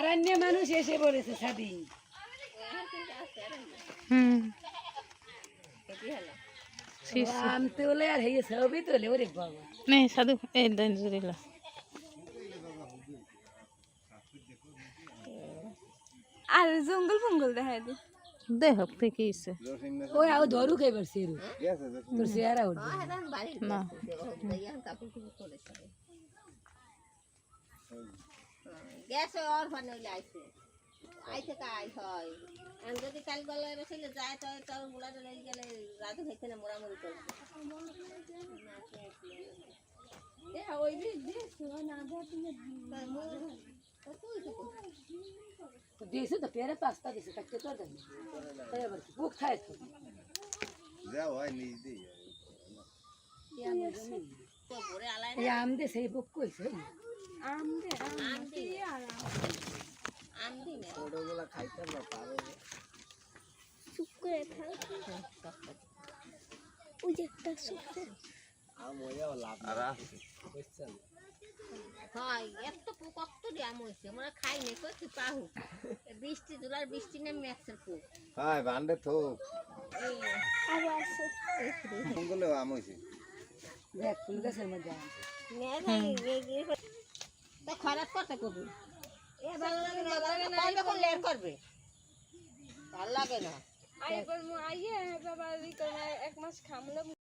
আরণ্য মানুষ এসে পড়েছে স্বাধীন। আম তোলে আর হেয়ে ছবি তোলে ওরে বাবা नहीं साधु ए दिन जुरिला আর জঙ্গল ফঙ্গল দেখা যায় दे हफ्ते की से ওই আও ধরু খাইবার সেরু তোর চেহারা উঠবে ना গ্যাস আর বানাইলে আইছে কাই হয় আর যদি কাল গলা রেছিলে যায় তো তোর মুলাটা লেগে গেলে রাজু খাইতে না মোরামুরি করবে এ ওই দিস না দিয়েছে তো পেরে পাস্তা দিয়েছে কাটতে তো দেন এবার কি বুক খায় তো যাও হয় নিজ দি তো ভরে আলাই এই আম দে সেই বুক কইছে আম দে আর আম দি না ওগুলা খাইতে না পারো চুপ করে থাক ওই যে একটা চুপ আম হইয়াও লাভ আর বুঝছেন হয় এত কত দি আম হইছে আমরা খাই নাই কই পাহু বৃষ্টি জুলার বৃষ্টি নে ম্যাক্সের ফুল হাই বান্ডে তো আর আছে মঙ্গলে আম হইছে দেখ ফুল গাছের মধ্যে আম নে নাই তা খারাপ করতে কবি এ ভালো লাগে না কবে কোন লেয়ার করবে ভালো লাগে না আইবার মু আইয়ে বাবা রি করে এক মাস খামলে